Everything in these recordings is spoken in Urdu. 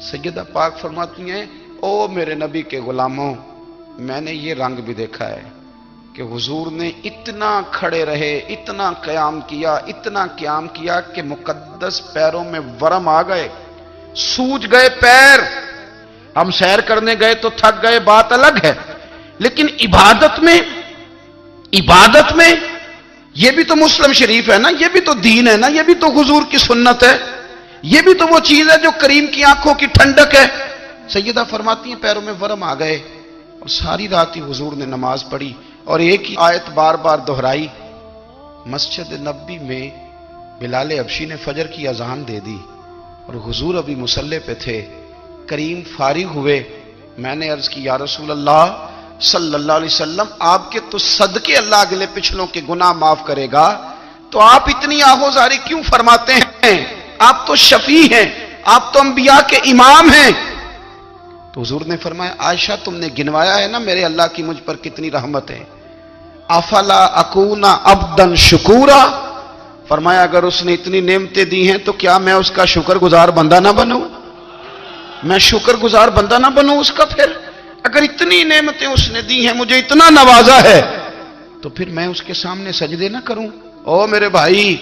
سیدہ پاک فرماتی ہیں او میرے نبی کے غلاموں، میں نے یہ رنگ بھی دیکھا ہے کہ حضور نے اتنا کھڑے رہے، اتنا قیام کیا، اتنا قیام کیا کہ مقدس پیروں میں ورم آ گئے، سوج گئے پیر۔ ہم سیر کرنے گئے تو تھک گئے، بات الگ ہے، لیکن عبادت میں یہ بھی تو مسلم شریف ہے نا، یہ بھی تو دین ہے نا، یہ بھی تو حضور کی سنت ہے، یہ بھی تو وہ چیز ہے جو کریم کی آنکھوں کی ٹھنڈک ہے۔ سیدہ فرماتی ہیں پیروں میں ورم آ گئے، اور ساری رات ہی حضور نے نماز پڑھی اور ایک ہی آیت بار بار دہرائی۔ مسجد نبوی میں بلال حبشی نے فجر کی اذان دے دی اور حضور ابھی مصلی پہ تھے، کریم فارغ ہوئے۔ میں نے عرض کی یا رسول اللہ صلی اللہ علیہ وسلم، آپ کے تو صدقے اللہ اگلے پچھلوں کے گناہ معاف کرے گا، تو آپ اتنی آہوزاری کیوں فرماتے ہیں؟ آپ تو شفیع ہیں، آپ تو انبیاء کے امام ہیں۔ تو حضور نے فرمایا عائشہ تم نے گنوایا ہے نا میرے اللہ کی مجھ پر کتنی رحمت ہے، افلا اکون عبدا شکورا، فرمایا اگر اس نے اتنی نعمتیں دی ہیں تو کیا میں اس کا شکر گزار بندہ نہ بنوں؟ میں شکر گزار بندہ نہ بنوں اس کا؟ پھر اگر اتنی نعمتیں اس نے دی ہیں، مجھے اتنا نوازا ہے، تو پھر میں اس کے سامنے سجدے نہ کروں؟ او میرے بھائی،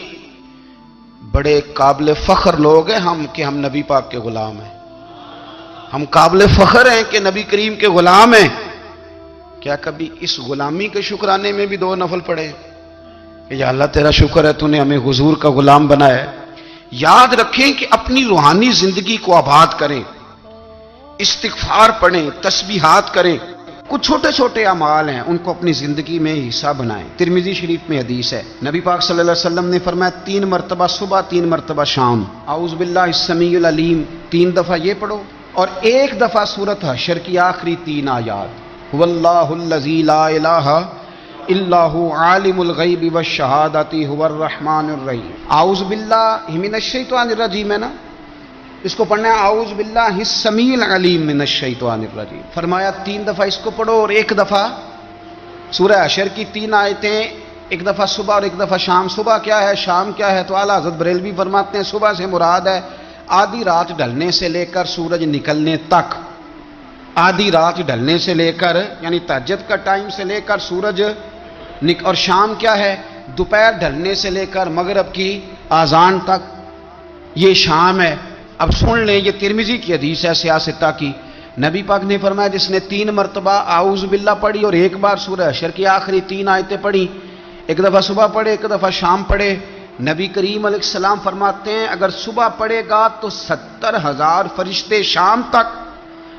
بڑے قابل فخر لوگ ہیں ہم کہ ہم نبی پاک کے غلام ہیں، ہم قابل فخر ہیں کہ نبی کریم کے غلام ہیں۔ کیا کبھی اس غلامی کے شکرانے میں بھی 2 نفل پڑھے کہ یا اللہ تیرا شکر ہے تو نے ہمیں حضور کا غلام بنایا ہے؟ یاد رکھیں کہ اپنی روحانی زندگی کو آباد کریں، استغفار پڑھیں، تسبیحات کریں، کچھ چھوٹے چھوٹے اعمال ہیں ان کو اپنی زندگی میں حصہ بنائیں۔ ترمذی شریف میں حدیث ہے، نبی پاک صلی اللہ علیہ وسلم نے فرمایا 3 مرتبہ صبح، 3 مرتبہ شام اعوذ باللہ السمیع العلیم 3 دفعہ یہ پڑھو، اور 1 دفعہ سورۃ حشر کی آخری 3 آیات، هو اللہ الذی لا الہ الا هو عالم الغیب والشہادۃ هو الرحمن الرحیم۔ اعوذ باللہ من الشیطان الرجیم ہے نا، اس کو پڑھنا ہے اعوذ باللہ السمیع العلیم من الشیطان الرجیم۔ فرمایا 3 دفعہ اس کو پڑھو اور 1 دفعہ سورہ حشر کی 3 آیتیں، 1 دفعہ صبح اور 1 دفعہ شام۔ صبح کیا ہے، شام کیا ہے؟ تو اعلیٰ حضرت بریلوی فرماتے ہیں صبح سے مراد ہے آدھی رات ڈھلنے سے لے کر سورج نکلنے تک، آدھی رات ڈھلنے سے لے کر یعنی تہجد کا ٹائم سے لے کر سورج اور شام کیا ہے، دوپہر ڈھلنے سے لے کر مغرب کی اذان تک، یہ شام ہے۔ اب سن لیں، یہ ترمذی کی حدیث ہے سیاستہ کی، نبی پاک نے فرمایا جس نے 3 مرتبہ اعوذ باللہ پڑھی اور 1 بار سورہ حشر کی آخری 3 آیتیں پڑھی، 1 دفعہ صبح پڑھے، 1 دفعہ شام پڑھے، نبی کریم علیہ السلام فرماتے ہیں اگر صبح پڑھے گا تو 70,000 فرشتے شام تک،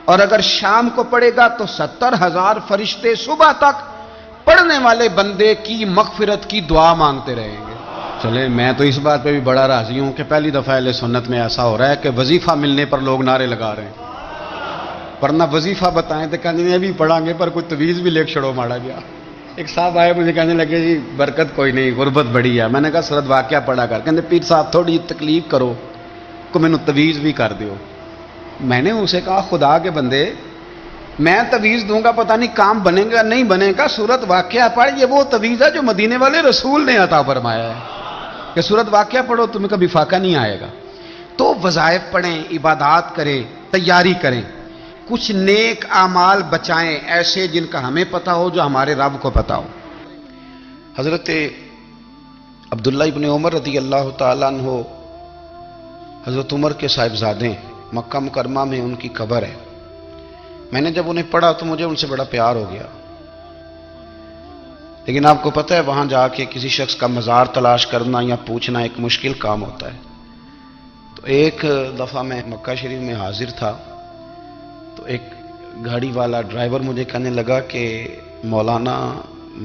اور اگر شام کو پڑھے گا تو 70,000 فرشتے صبح تک پڑھنے والے بندے کی مغفرت کی دعا مانگتے رہیں گے۔ چلے میں تو اس بات پہ بھی بڑا راضی ہوں کہ پہلی دفعہ اہل سنت میں ایسا ہو رہا ہے کہ وظیفہ ملنے پر لوگ نعرے لگا رہے ہیں، ورنہ وظیفہ بتائیں تو کہنے ابھی پڑھیں گے پر کوئی تویز بھی لکھ چھڑو ماڑا گیا۔ ایک صاحب آئے مجھے کہنے لگے جی برکت کوئی نہیں، غربت بڑی ہے۔ میں نے کہا سرد واقعہ پڑھا کر، کہنے پیر صاحب تھوڑی تکلیف کرو کو میں نے تویز بھی کر دیو۔ میں نے اسے کہا خدا کے بندے میں تویز دوں گا پتہ نہیں کام بنے گا نہیں بنے گا، سورت واقعہ پڑھ، یہ وہ تویز ہے جو مدینے والے رسول نے عطا فرمایا ہے کہ سورت واقعہ پڑھو تمہیں کبھی فاقہ نہیں آئے گا۔ تو وظائف پڑھیں، عبادات کریں، تیاری کریں، کچھ نیک اعمال بچائیں ایسے جن کا ہمیں پتہ ہو، جو ہمارے رب کو پتہ ہو۔ حضرت عبداللہ ابن عمر رضی اللہ تعالیٰ عنہ حضرت عمر کے صاحبزادے، مکہ مکرمہ میں ان کی قبر ہے۔ میں نے جب انہیں پڑھا تو مجھے ان سے بڑا پیار ہو گیا، لیکن آپ کو پتہ ہے وہاں جا کے کسی شخص کا مزار تلاش کرنا یا پوچھنا ایک مشکل کام ہوتا ہے۔ تو ایک دفعہ میں مکہ شریف میں حاضر تھا، تو ایک گاڑی والا ڈرائیور مجھے کہنے لگا کہ مولانا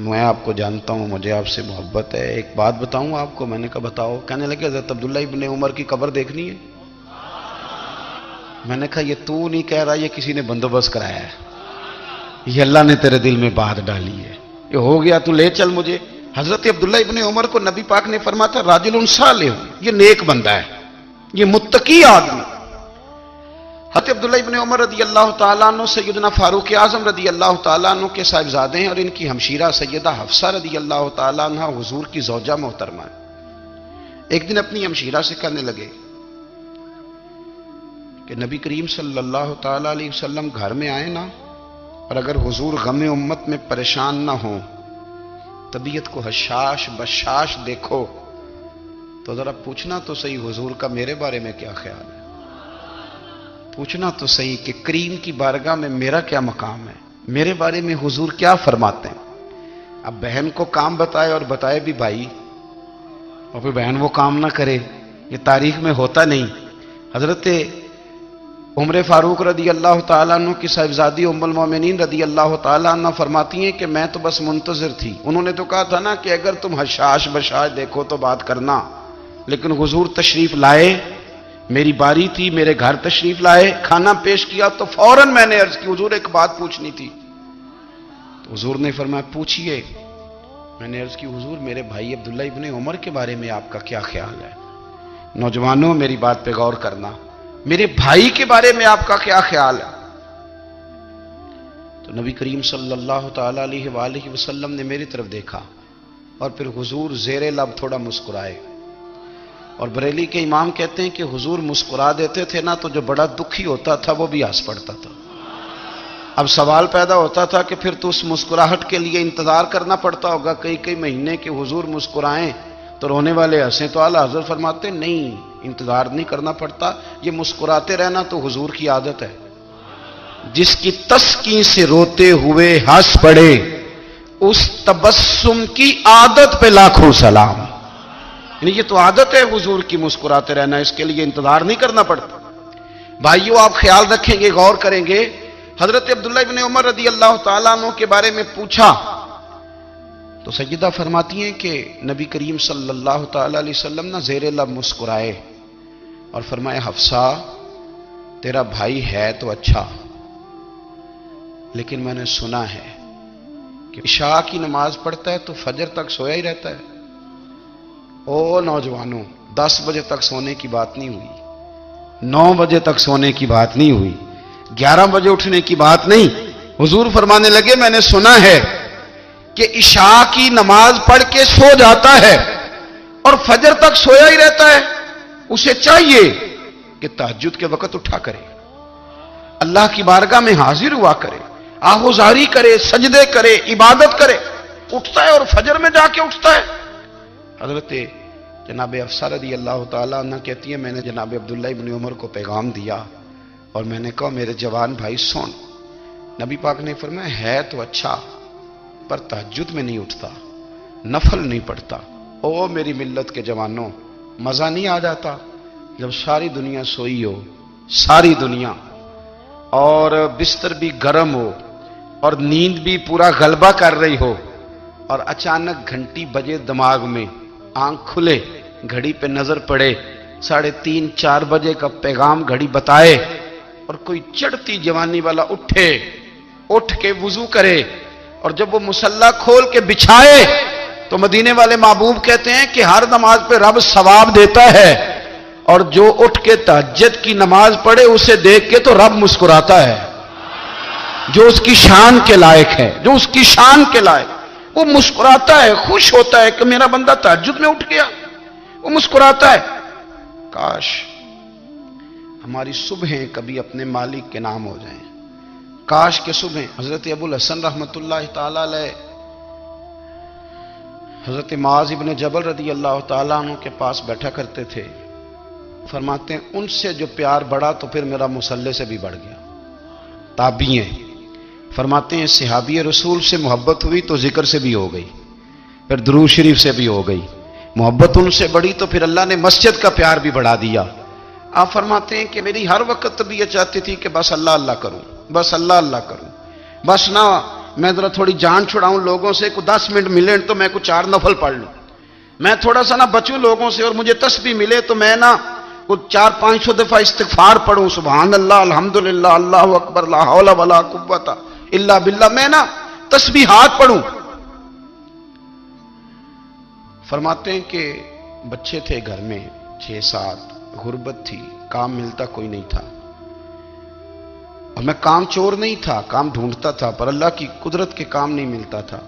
میں آپ کو جانتا ہوں، مجھے آپ سے محبت ہے، ایک بات بتاؤں آپ کو؟ میں نے کہا بتاؤ۔ کہنے لگے حضرت عبداللہ ابن عمر کی قبر دیکھنی ہے۔ میں نے کہا یہ تو نہیں کہہ رہا، یہ کسی نے بندوبست کرایا ہے، یہ اللہ نے تیرے دل میں بات ڈالی ہے، یہ ہو گیا تو لے چل مجھے۔ حضرت عبداللہ ابن عمر کو نبی پاک نے فرمایا تھا راجل صالح، یہ نیک بندہ ہے، یہ متقی آدمی۔ حضرت عبداللہ ابن عمر رضی اللہ تعالیٰ عنہ سیدنا فاروق اعظم رضی اللہ تعالیٰ عنہ کے صاحبزادے ہیں، اور ان کی ہمشیرہ سیدہ حفصہ رضی اللہ تعالیٰ عنہ حضور کی زوجہ محترمہ ہے۔ ایک دن اپنی ہمشیرہ سے کہنے لگے کہ نبی کریم صلی اللہ تعالی علیہ وسلم گھر میں آئے نا، اور اگر حضور غم امت میں پریشان نہ ہوں، طبیعت کو حشاش بشاش دیکھو، تو ذرا پوچھنا تو صحیح حضور کا میرے بارے میں کیا خیال ہے، پوچھنا تو صحیح کہ کریم کی بارگاہ میں میرا کیا مقام ہے، میرے بارے میں حضور کیا فرماتے ہیں۔ اب بہن کو کام بتائے اور بتائے بھی بھائی، اور پھر بہن وہ کام نہ کرے، یہ تاریخ میں ہوتا نہیں۔ حضرت عمر فاروق رضی اللہ تعالیٰ عنہ کی صاحبزادی ام المومنین رضی اللہ تعالیٰ عنہ فرماتی ہیں کہ میں تو بس منتظر تھی، انہوں نے تو کہا تھا نا کہ اگر تم حشاش بشاش دیکھو تو بات کرنا، لیکن حضور تشریف لائے، میری باری تھی، میرے گھر تشریف لائے، کھانا پیش کیا تو فوراً میں نے عرض کی حضور ایک بات پوچھنی تھی، تو حضور نے فرمایا پوچھئے۔ میں نے عرض کی حضور میرے بھائی عبداللہ ابن عمر کے بارے میں آپ کا کیا خیال ہے؟ نوجوانوں میری بات پہ غور کرنا، میرے بھائی کے بارے میں آپ کا کیا خیال ہے؟ تو نبی کریم صلی اللہ تعالی علیہ وآلہ وسلم نے میری طرف دیکھا اور پھر حضور زیر لب تھوڑا مسکرائے، اور بریلی کے امام کہتے ہیں کہ حضور مسکرا دیتے تھے نا تو جو بڑا دکھی ہوتا تھا وہ بھی ہنس پڑتا تھا۔ اب سوال پیدا ہوتا تھا کہ پھر تو اس مسکراہٹ کے لیے انتظار کرنا پڑتا ہوگا کئی مہینے کہ حضور مسکرائیں تو رونے والے ہنسیں، تو اعلیٰ حضرت فرماتے نہیں، انتظار نہیں کرنا پڑتا، یہ مسکراتے رہنا تو حضور کی عادت ہے۔ جس کی تسکین سے روتے ہوئے ہنس پڑے اس تبسم کی عادت پہ لاکھوں سلام، یعنی یہ تو عادت ہے حضور کی مسکراتے رہنا، اس کے لیے انتظار نہیں کرنا پڑتا۔ بھائیو آپ خیال رکھیں گے، غور کریں گے، حضرت عبداللہ ابن عمر رضی اللہ تعالیٰ عنہ کے بارے میں پوچھا تو سیدہ فرماتی ہیں کہ نبی کریم صلی اللہ تعالیٰ علیہ وسلم نہ زیر لب مسکرائے اور فرمائے حفصہ تیرا بھائی ہے تو اچھا، لیکن میں نے سنا ہے کہ عشاء کی نماز پڑھتا ہے تو فجر تک سویا ہی رہتا ہے۔ او نوجوانوں، 10 بجے تک سونے کی بات نہیں ہوئی، 9 بجے تک سونے کی بات نہیں ہوئی، 11 بجے اٹھنے کی بات نہیں۔ حضور فرمانے لگے میں نے سنا ہے کہ عشاء کی نماز پڑھ کے سو جاتا ہے اور فجر تک سویا ہی رہتا ہے، اسے چاہیے کہ تہجد کے وقت اٹھا کرے، اللہ کی بارگاہ میں حاضر ہوا کرے، آہوزاری کرے، سجدے کرے، عبادت کرے، اٹھتا ہے اور فجر میں جا کے اٹھتا ہے۔ حضرت جناب حفصہ رضی اللہ تعالیٰ عنہ کہتی ہیں میں نے جناب عبداللہ ابن عمر کو پیغام دیا اور میں نے کہا میرے جوان بھائی سن، نبی پاک نے فرمایا ہے تو اچھا پر تہجد میں نہیں اٹھتا، نفل نہیں پڑھتا۔ او میری ملت کے جوانوں، مزہ نہیں آ جاتا جب ساری دنیا سوئی ہو، ساری دنیا، اور بستر بھی گرم ہو اور نیند بھی پورا غلبہ کر رہی ہو، اور اچانک گھنٹی بجے دماغ میں، آنکھ کھلے، گھڑی پہ نظر پڑے، 3:30 4 بجے کا پیغام گھڑی بتائے، اور کوئی چڑھتی جوانی والا اٹھ کے وضو کرے، اور جب وہ مصلی کھول کے بچھائے تو مدینے والے محبوب کہتے ہیں کہ ہر نماز پہ رب ثواب دیتا ہے، اور جو اٹھ کے تہجد کی نماز پڑھے اسے دیکھ کے تو رب مسکراتا ہے، جو اس کی شان کے لائق ہے، جو اس کی شان کے لائق، وہ مسکراتا ہے، خوش ہوتا ہے کہ میرا بندہ تہجد میں اٹھ گیا، وہ مسکراتا ہے۔ کاش ہماری صبحیں کبھی اپنے مالک کے نام ہو جائیں، کاش کے صبحیں۔ حضرت ابو الحسن رحمۃ اللہ تعالی علیہ حضرت معاذ ابن جبل رضی اللہ تعالیٰ عنہ کے پاس بیٹھا کرتے تھے، فرماتے ہیں ان سے جو پیار بڑھا تو پھر میرا مصلی سے بھی بڑھ گیا۔ تابعی ہیں، فرماتے ہیں صحابی رسول سے محبت ہوئی تو ذکر سے بھی ہو گئی، پھر درود شریف سے بھی ہو گئی، محبت ان سے بڑھی تو پھر اللہ نے مسجد کا پیار بھی بڑھا دیا۔ آپ فرماتے ہیں کہ میری ہر وقت طبیعت چاہتی تھی کہ بس اللہ اللہ کروں، بس اللہ اللہ کروں، بس نہ میں ذرا تھوڑی جان چھڑاؤں لوگوں سے، کوئی 10 منٹ ملے تو میں کوئی 4 نفل پڑھ لوں، میں تھوڑا سا نہ بچوں لوگوں سے، اور مجھے تسبیح ملے تو میں نہ کوئی 400-500 دفعہ استغفار پڑھوں، سبحان اللہ، الحمدللہ، اللہ اکبر، لا حول ولا قوت الا باللہ، میں نہ تسبیحات پڑھوں۔ فرماتے ہیں کہ بچے تھے گھر میں 6-7، غربت تھی، کام ملتا کوئی نہیں تھا، اور میں کام چور نہیں تھا، کام ڈھونڈتا تھا، پر اللہ کی قدرت کے کام نہیں ملتا تھا۔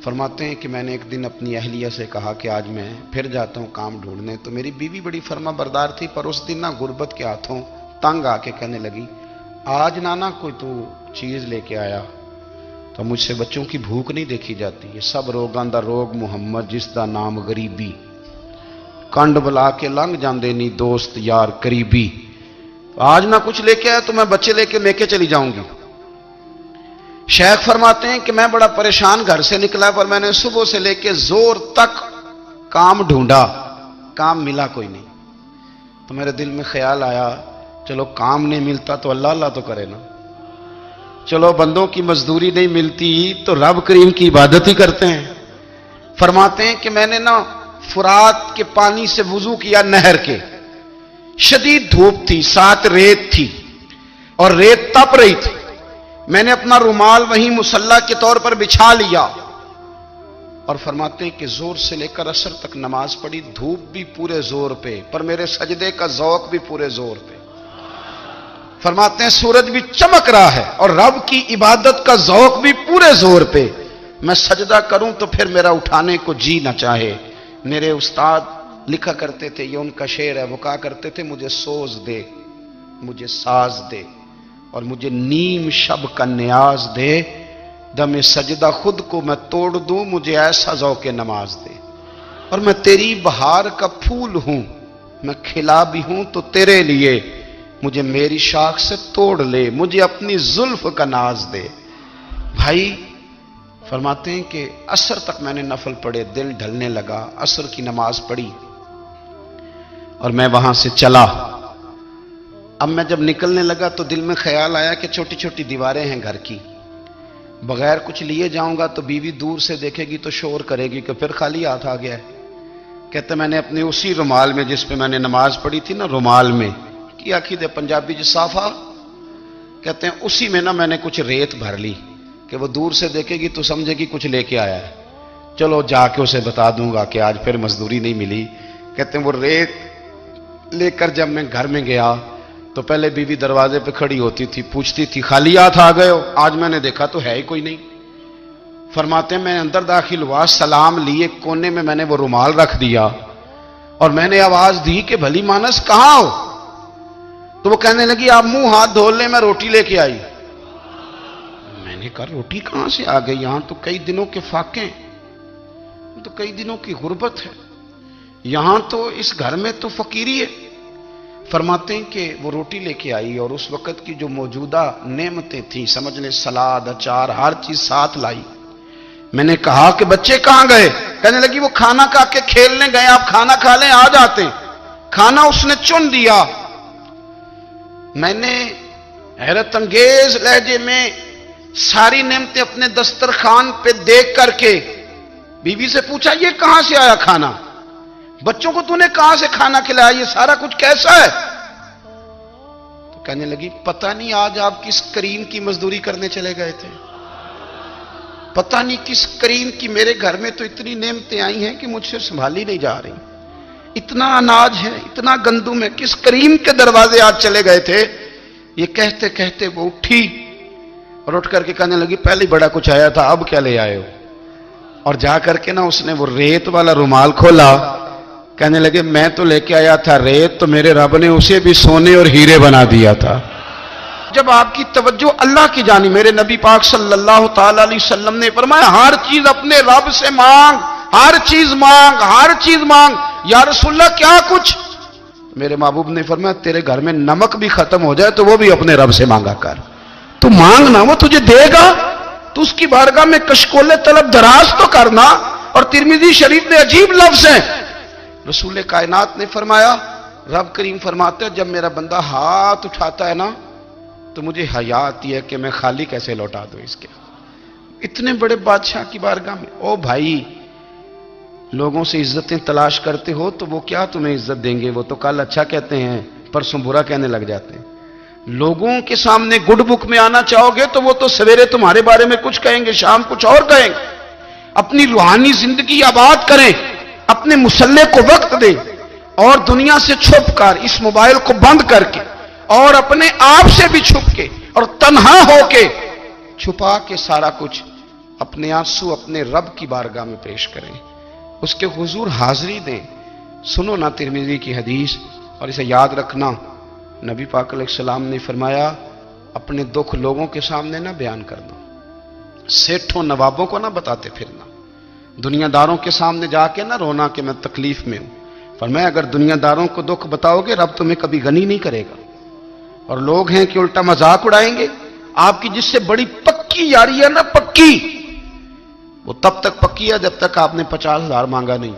فرماتے ہیں کہ میں نے ایک دن اپنی اہلیہ سے کہا کہ آج میں پھر جاتا ہوں کام ڈھونڈنے، تو میری بیوی بڑی فرما بردار تھی، پر اس دن نہ غربت کے ہاتھوں تنگ آ کے کہنے لگی آج نانا کوئی تو چیز لے کے آیا تو مجھ سے بچوں کی بھوک نہیں دیکھی جاتی. یہ سب روگاں دا روگ محمد جس دا نام غریبی کنڈ بلا کے لنگ جاندے نہیں دوست یار قریبی. آج نہ کچھ لے کے آیا تو میں بچے لے کے میکے چلی جاؤں گی. شیخ فرماتے ہیں کہ میں بڑا پریشان گھر سے نکلا پر میں نے صبح سے لے کے زور تک کام ڈھونڈا, کام ملا کوئی نہیں. تو میرے دل میں خیال آیا چلو کام نہیں ملتا تو اللہ اللہ تو کرے نا, چلو بندوں کی مزدوری نہیں ملتی تو رب کریم کی عبادت ہی کرتے ہیں. فرماتے ہیں کہ میں نے نا فرات کے پانی سے وضو کیا نہر کے, شدید دھوپ تھی ساتھ ریت تھی اور ریت تپ رہی تھی. میں نے اپنا رومال وہیں مصلی کے طور پر بچھا لیا اور فرماتے ہیں کہ زور سے لے کر عصر تک نماز پڑھی. دھوپ بھی پورے زور پہ پر میرے سجدے کا ذوق بھی پورے زور پہ. فرماتے ہیں سورج بھی چمک رہا ہے اور رب کی عبادت کا ذوق بھی پورے زور پہ. میں سجدہ کروں تو پھر میرا اٹھانے کو جی نہ چاہے. میرے استاد لکھا کرتے تھے, یہ ان کا شعر ہے, وہ کہا کرتے تھے مجھے سوز دے, مجھے ساز دے اور مجھے نیم شب کا نیاز دے, دم سجدہ خود کو میں توڑ دوں, مجھے ایسا ذوق نماز دے. اور میں تیری بہار کا پھول ہوں, میں کھلا بھی ہوں تو تیرے لیے, مجھے میری شاخ سے توڑ لے, مجھے اپنی زلف کا ناز دے. بھائی فرماتے ہیں کہ عصر تک میں نے نفل پڑھے, دل ڈھلنے لگا, عصر کی نماز پڑھی اور میں وہاں سے چلا. اب میں جب نکلنے لگا تو دل میں خیال آیا کہ چھوٹی چھوٹی دیواریں ہیں گھر کی, بغیر کچھ لیے جاؤں گا تو بیوی دور سے دیکھے گی تو شور کرے گی کہ پھر خالی ہاتھ آ گیا ہے. کہتے میں نے اپنے اسی رومال میں جس پہ میں نے نماز پڑھی تھی نا, رومال میں کی آخی دے پنجابی جسافہ کہتے ہیں, اسی میں نا میں نے کچھ ریت بھر لی کہ وہ دور سے دیکھے گی تو سمجھے گی کچھ لے کے آیا ہے. چلو جا کے اسے بتا دوں گا کہ آج پھر مزدوری نہیں ملی. کہتے ہیں وہ ریت لے کر جب میں گھر میں گیا تو پہلے بیوی دروازے پہ کھڑی ہوتی تھی, پوچھتی تھی خالی ہاتھ آ گئے ہو؟ آج میں نے دیکھا تو ہے ہی کوئی نہیں. فرماتے ہیں میں اندر داخل ہوا, سلام لیے کونے میں میں نے وہ رومال رکھ دیا اور میں نے آواز دی کہ بھلی مانس کہاں ہو؟ تو وہ کہنے لگی آپ منہ ہاتھ دھو لیں, میں روٹی لے کے آئی. میں نے کہا روٹی کہاں سے آ گئی؟ یہاں تو کئی دنوں کے فاقے, تو کئی دنوں کی غربت ہے, یہاں تو اس گھر میں تو فقیری ہے. فرماتے ہیں کہ وہ روٹی لے کے آئی اور اس وقت کی جو موجودہ نعمتیں تھیں, سمجھ لیں سلاد اچار ہر چیز ساتھ لائی. میں نے کہا کہ بچے کہاں گئے؟ کہنے لگی وہ کھانا کھا کے کھیلنے گئے, آپ کھانا کھا لیں آ جاتے. کھانا اس نے چن دیا. میں نے حیرت انگیز لہجے میں ساری نعمتیں اپنے دسترخوان پہ دیکھ کر کے بیوی سے پوچھا یہ کہاں سے آیا کھانا؟ بچوں کو تو نے کہاں سے کھانا کھلایا؟ یہ سارا کچھ کیسا ہے؟ تو کہنے لگی پتہ نہیں آج آپ کس کریم کی مزدوری کرنے چلے گئے تھے, پتہ نہیں کس کریم کی. میرے گھر میں تو اتنی نعمتیں آئی ہیں کہ مجھ سے سنبھالی نہیں جا رہی, اتنا اناج ہے, اتنا گندم ہے, کس کریم کے دروازے آج چلے گئے تھے؟ یہ کہتے کہتے وہ اٹھی اور اٹھ کر کے کہنے لگی پہلے بڑا کچھ آیا تھا, اب کیا لے آئے ہو؟ اور جا کر کے نا اس نے وہ ریت والا رومال کھولا. کہنے لگے میں تو لے کے آیا تھا ریت, تو میرے رب نے اسے بھی سونے اور ہیرے بنا دیا تھا. جب آپ کی توجہ اللہ کی جانب, میرے نبی پاک صلی اللہ تعالی علیہ وسلم نے فرمایا ہر چیز اپنے رب سے مانگ, ہر چیز مانگ, ہر چیز مانگ. یا رسول اللہ کیا کچھ؟ میرے محبوب نے فرمایا تیرے گھر میں نمک بھی ختم ہو جائے تو وہ بھی اپنے رب سے مانگا کر. تو مانگنا وہ تجھے دے گا, تو اس کی بارگاہ میں کشکول طلب دراز تو کرنا. اور ترمذی شریف میں عجیب لفظ ہیں, رسول کائنات نے فرمایا, رب کریم فرماتا ہے جب میرا بندہ ہاتھ اٹھاتا ہے نا تو مجھے حیا آتی ہے کہ میں خالی کیسے لوٹا دوں اس کے. اتنے بڑے بادشاہ کی بارگاہ میں. او بھائی لوگوں سے عزتیں تلاش کرتے ہو تو وہ کیا تمہیں عزت دیں گے؟ وہ تو کل اچھا کہتے ہیں پرسوں برا کہنے لگ جاتے ہیں. لوگوں کے سامنے گڈ بک میں آنا چاہو گے تو وہ تو سویرے تمہارے بارے میں کچھ کہیں گے, شام کچھ اور کہیں گے. اپنی روحانی زندگی آباد کریں, اپنے مسلح کو وقت دیں اور دنیا سے چھپ کر اس موبائل کو بند کر کے اور اپنے آپ سے بھی چھپ کے اور تنہا ہو کے چھپا کے سارا کچھ اپنے آنسو اپنے رب کی بارگاہ میں پیش کریں, اس کے حضور حاضری دیں. سنو نا ترمذی کی حدیث اور اسے یاد رکھنا, نبی پاک علیہ السلام نے فرمایا اپنے دکھ لوگوں کے سامنے نہ بیان کرنا، سیٹھوں نوابوں کو نہ بتاتے پھرنا، دنیا داروں کے سامنے جا کے نہ رونا کہ میں تکلیف میں ہوں۔ فرمایا اگر دنیا داروں کو دکھ بتاؤ گے رب تمہیں کبھی غنی نہیں کرے گا، اور لوگ ہیں کہ الٹا مذاق اڑائیں گے۔ آپ کی جس سے بڑی پکی یاری ہے نا، پکی، وہ تب تک پکی ہے جب تک آپ نے 50,000 مانگا نہیں،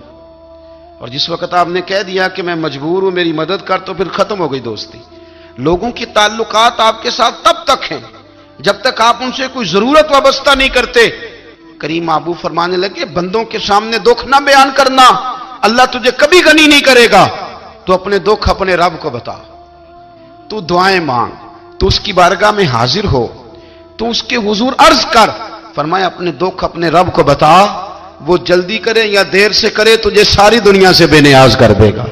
اور جس وقت آپ نے کہہ دیا کہ میں مجبور ہوں میری مدد کر، تو پھر ختم ہو گئی دوستی۔ لوگوں کی تعلقات آپ کے ساتھ تب تک ہیں جب تک آپ ان سے کوئی ضرورت وابستہ نہیں کرتے۔ کریم محبوب فرمانے لگے بندوں کے سامنے دکھ نہ بیان کرنا، اللہ تجھے کبھی غنی نہیں کرے گا۔ تو اپنے دکھ اپنے رب کو بتا، تو دعائیں مانگ، تو اس کی بارگاہ میں حاضر ہو، تو اس کے حضور عرض کر۔ فرمایا اپنے دکھ اپنے رب کو بتا، وہ جلدی کرے یا دیر سے کرے تجھے ساری دنیا سے بے نیاز کر دے گا،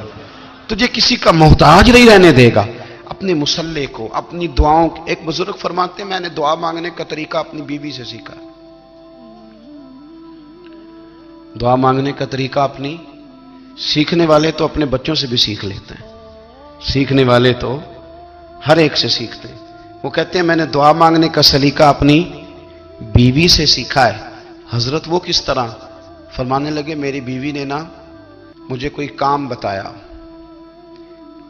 تجھے کسی کا محتاج نہیں رہنے دے گا۔ اپنے مسلح کو، اپنی دعاؤں، ایک بزرگ فرماتے ہیں میں نے دعا مانگنے کا طریقہ اپنی بیوی سے سیکھا۔ دعا مانگنے کا طریقہ اپنی، سیکھنے والے تو اپنے بچوں سے بھی سیکھ لیتے ہیں، سیکھنے والے تو ہر ایک سے سیکھتے ہیں۔ وہ کہتے ہیں میں نے دعا مانگنے کا سلیقہ اپنی بیوی سے سیکھا ہے۔ حضرت وہ کس طرح؟ فرمانے لگے میری بیوی نے نا مجھے کوئی کام بتایا،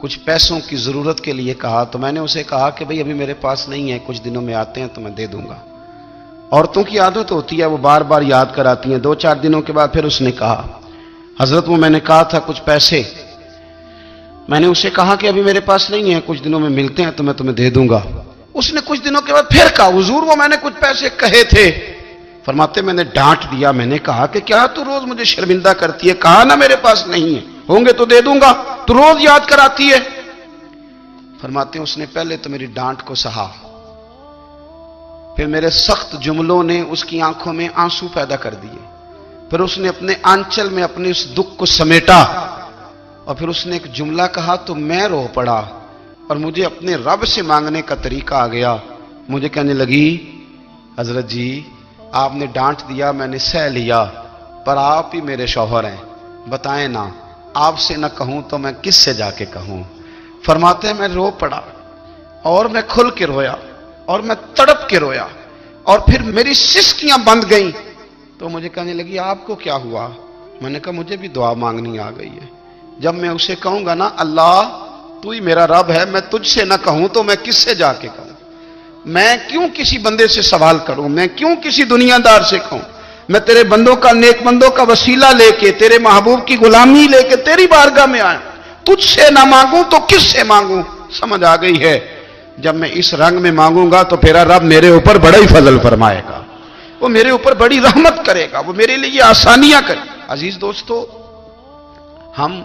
کچھ پیسوں کی ضرورت کے لیے کہا، تو میں نے اسے کہا کہ بھئی ابھی میرے پاس نہیں ہے، کچھ دنوں میں آتے ہیں تو میں دے دوں گا۔ عورتوں کی عادت ہوتی ہے وہ بار بار یاد کراتی ہیں، 2-4 دنوں کے بعد پھر اس نے کہا حضرت وہ میں نے کہا تھا کچھ پیسے، میں نے اسے کہا کہ ابھی میرے پاس نہیں ہے، کچھ دنوں میں ملتے ہیں تو میں تمہیں دے دوں گا۔ اس نے کچھ دنوں کے بعد پھر کہا حضور وہ میں نے کچھ پیسے کہے تھے۔ فرماتے میں نے ڈانٹ دیا، میں نے کہا کہ کیا تو روز مجھے شرمندہ کرتی ہے، کہا نا میرے پاس نہیں ہے، ہوں گے تو دے دوں گا، تو روز یاد کراتی ہے۔ فرماتے ہیں اس نے پہلے تو میری ڈانٹ کو سہا، پھر میرے سخت جملوں نے اس کی آنکھوں میں آنسو پیدا کر دیے، پھر اس نے اپنے آنچل میں اپنے اس دکھ کو سمیٹا، اور پھر اس نے ایک جملہ کہا تو میں رو پڑا، اور مجھے اپنے رب سے مانگنے کا طریقہ آ گیا۔ مجھے کہنے لگی حضرت جی آپ نے ڈانٹ دیا، میں نے سہ لیا، پر آپ ہی میرے شوہر ہیں، بتائیں نا آپ سے نہ کہوں تو میں کس سے جا کے کہوں۔ فرماتے ہیں میں رو پڑا، اور میں کھل کے رویا، اور میں تڑپ کے رویا، اور پھر میری سسکیاں بند گئیں۔ تو مجھے کہنے لگی آپ کو کیا ہوا؟ میں نے کہا مجھے بھی دعا مانگنی آ گئی ہے، جب میں اسے کہوں گا نا اللہ تو ہی میرا رب ہے، میں تجھ سے نہ کہوں تو میں کس سے جا کے کہوں؟ میں کیوں کسی بندے سے سوال کروں؟ میں کیوں کسی دنیا دار سے کہوں؟ میں تیرے بندوں کا، نیک بندوں کا وسیلہ لے کے، تیرے محبوب کی غلامی لے کے تیری بارگاہ میں آیا، تجھ سے نہ مانگوں تو کس سے مانگوں؟ سمجھ آ گئی ہے جب میں اس رنگ میں مانگوں گا تو پھر رب میرے اوپر بڑا ہی فضل فرمائے گا، وہ میرے اوپر بڑی رحمت کرے گا، وہ میرے لیے آسانیاں کرے۔ عزیز دوستو ہم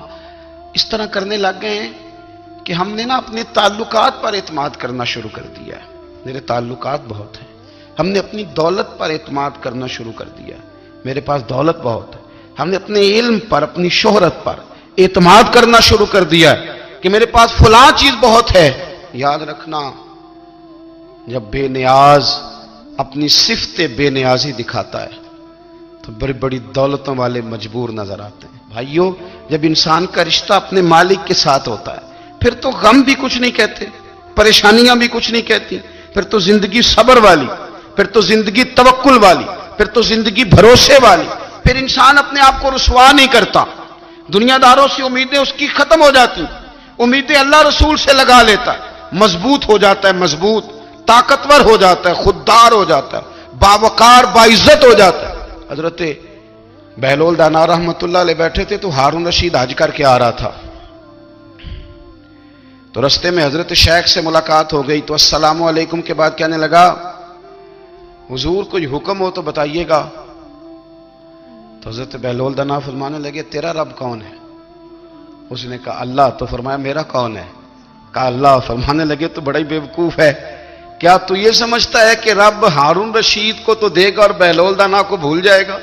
اس طرح کرنے لگ گئے ہیں کہ ہم نے نا اپنے تعلقات پر اعتماد کرنا شروع کر دیا ہے۔ میرے تعلقات بہت ہیں، ہم نے اپنی دولت پر اعتماد کرنا شروع کر دیا ہے، میرے پاس دولت بہت ہے۔ ہم نے اپنے علم پر، اپنی شہرت پر اعتماد کرنا شروع کر دیا ہے کہ میرے پاس فلاں چیز بہت ہے۔ یاد رکھنا جب بے نیاز اپنی صفت بے نیازی دکھاتا ہے تو بڑی بڑی دولتوں والے مجبور نظر آتے ہیں۔ بھائیو جب انسان کا رشتہ اپنے مالک کے ساتھ ہوتا ہے پھر تو غم بھی کچھ نہیں کہتے، پریشانیاں بھی کچھ نہیں کہتی، پھر تو زندگی صبر والی، پھر تو زندگی توکل والی، پھر تو زندگی بھروسے والی، پھر انسان اپنے آپ کو رسوا نہیں کرتا، دنیا داروں سے امیدیں اس کی ختم ہو جاتی، امیدیں اللہ رسول سے لگا لیتا ہے، مضبوط ہو جاتا ہے، مضبوط، طاقتور ہو جاتا ہے، خوددار ہو جاتا ہے، باوقار باعزت ہو جاتا ہے۔ حضرت بہلول دانا رحمت اللہ علیہ بیٹھے تھے تو ہارون رشید حج کر کے آ رہا تھا، تو رستے میں حضرت شیخ سے ملاقات ہو گئی تو السلام علیکم کے بعد کہنے لگا حضور کوئی حکم ہو تو بتائیے گا۔ تو حضرت بہلول دانا فرمانے لگے تیرا رب کون ہے؟ اس نے کہا اللہ۔ تو فرمایا میرا کون ہے؟ کہا اللہ۔ فرمانے لگے تو بڑا ہی بیوقوف ہے، کیا تو یہ سمجھتا ہے کہ رب ہارون رشید کو تو دے گا اور بہلول دانا کو بھول جائے گا؟